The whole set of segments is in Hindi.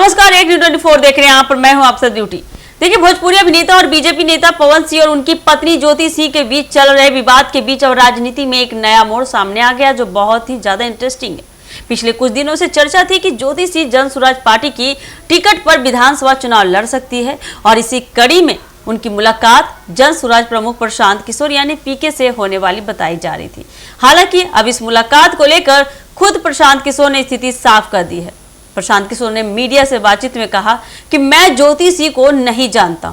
नमस्कार, एक न्यूज़ 24 देख रहे हैं यहाँ पर मैं हूँ आपसे ड्यूटी। देखिए, भोजपुरी अभिनेता और बीजेपी नेता पवन सिंह और उनकी पत्नी ज्योति सिंह के बीच चल रहे विवाद के बीच अब राजनीति में एक नया मोड़ सामने आ गया जो बहुत ही ज्यादा इंटरेस्टिंग है। पिछले कुछ दिनों से चर्चा थी कि ज्योति सिंह जन स्वराज पार्टी की टिकट पर विधानसभा चुनाव लड़ सकती है और इसी कड़ी में उनकी मुलाकात जन स्वराज प्रमुख प्रशांत किशोर यानी पीके से होने वाली बताई जा रही थी। हालांकि अब इस मुलाकात को लेकर खुद प्रशांत किशोर ने स्थिति साफ कर दी है। प्रशांत किशोर ने मीडिया से बातचीत में कहा कि मैं ज्योति सिंह को नहीं जानता,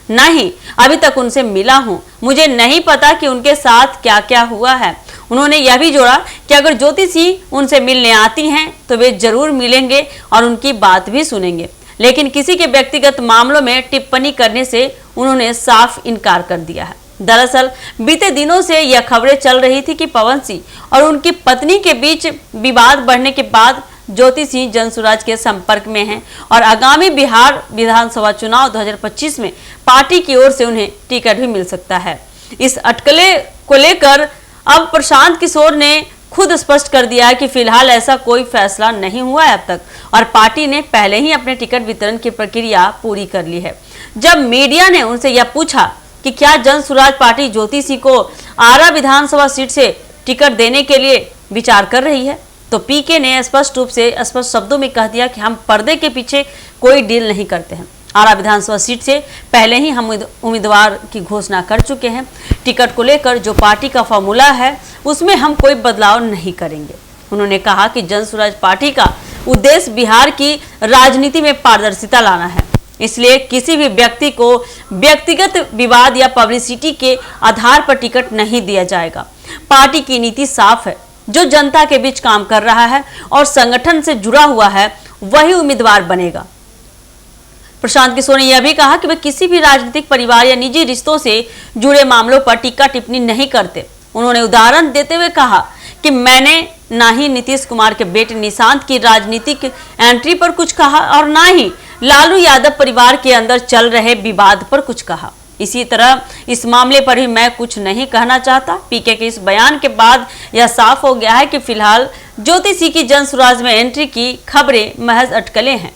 न ही अभी तक उनसे मिला हूं, मुझे नहीं पता कि उनके साथ क्या क्या हुआ है। उन्होंने यह भी जोड़ा कि अगर ज्योति सिंह उनसे मिलने आती हैं तो वे जरूर मिलेंगे और उनकी बात भी सुनेंगे, लेकिन किसी के व्यक्तिगत मामलों में टिप्पणी करने से उन्होंने साफ इनकार कर दिया है। दरअसल बीते दिनों से यह खबरें चल रही थी कि पवन सिंह और उनकी पत्नी के बीच विवाद बढ़ने के बाद ज्योति सिंह जन स्वराज के संपर्क में हैं और आगामी बिहार विधानसभा चुनाव 2025 में पार्टी की ओर से उन्हें टिकट भी मिल सकता है। इस अटकले को लेकर अब प्रशांत किशोर ने खुद स्पष्ट कर दिया है कि फिलहाल ऐसा कोई फैसला नहीं हुआ है अब तक और पार्टी ने पहले ही अपने टिकट वितरण की प्रक्रिया पूरी कर ली है। जब मीडिया ने उनसे यह पूछा कि क्या जन स्वराज पार्टी ज्योति सिंह को आरा विधानसभा सीट से टिकट देने के लिए विचार कर रही है, तो पीके ने स्पष्ट रूप से स्पष्ट शब्दों में कह दिया कि हम पर्दे के पीछे कोई डील नहीं करते हैं। आरा विधानसभा सीट से पहले ही हम उम्मीदवार की घोषणा कर चुके हैं। टिकट को लेकर जो पार्टी का फॉर्मूला है उसमें हम कोई बदलाव नहीं करेंगे। उन्होंने कहा कि जन स्वराज पार्टी का उद्देश्य बिहार की राजनीति में पारदर्शिता लाना है, इसलिए किसी भी व्यक्ति को व्यक्तिगत विवाद या पब्लिसिटी के आधार पर टिकट नहीं दिया जाएगा। पार्टी की नीति साफ है, जो जनता के बीच काम कर रहा है और संगठन से जुड़ा हुआ है वही उम्मीदवार बनेगा। प्रशांत किशोर ने यह भी कहा कि वे किसी भी राजनीतिक परिवार या निजी रिश्तों से जुड़े मामलों पर टीका टिप्पणी नहीं करते। उन्होंने उदाहरण देते हुए कहा कि मैंने ना ही नीतीश कुमार के बेटे निशांत की राजनीतिक एंट्री पर कुछ कहा और ना ही लालू यादव परिवार के अंदर चल रहे विवाद पर कुछ कहा। इसी तरह इस मामले पर भी मैं कुछ नहीं कहना चाहता। पीके के इस बयान के बाद यह साफ हो गया है कि फिलहाल ज्योति सिंह की जन स्वराज में एंट्री की खबरें महज अटकलें हैं।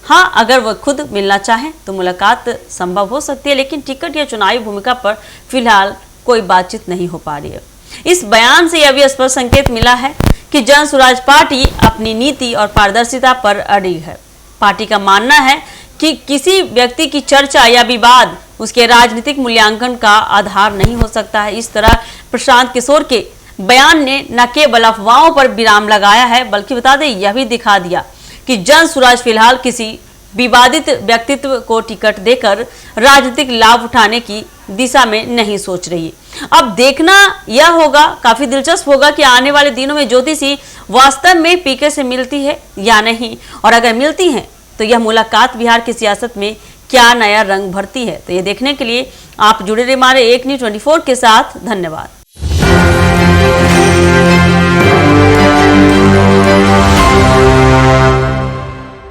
हाँ, अगर वह खुद मिलना चाहें तो मुलाकात संभव हो सकती है, लेकिन टिकट या चुनावी भूमिका पर फिलहाल कोई बातचीत नहीं हो पा रही है। इस बयान से यह भी स्पष्ट संकेत मिला है कि जन स्वराज पार्टी अपनी नीति और पारदर्शिता पर अड़ी है। पार्टी का मानना है कि किसी व्यक्ति की चर्चा या विवाद उसके राजनीतिक मूल्यांकन का आधार नहीं हो सकता है। इस तरह प्रशांत किशोर के बयान ने न केवल अफवाहों पर विराम लगाया है, बल्कि बता दें यह भी दिखा दिया कि जन स्वराज फिलहाल किसी विवादित व्यक्तित्व को टिकट देकर राजनीतिक लाभ उठाने की दिशा में नहीं सोच रही। अब देखना यह होगा, काफी दिलचस्प होगा कि आने वाले दिनों में ज्योति सिंह वास्तव में पीके से मिलती है या नहीं, और अगर मिलती है तो यह मुलाकात बिहार की सियासत में क्या नया रंग भरती है। तो ये देखने के लिए आप जुड़े रहिए हमारे एक न्यूज़ 24 के साथ। धन्यवाद।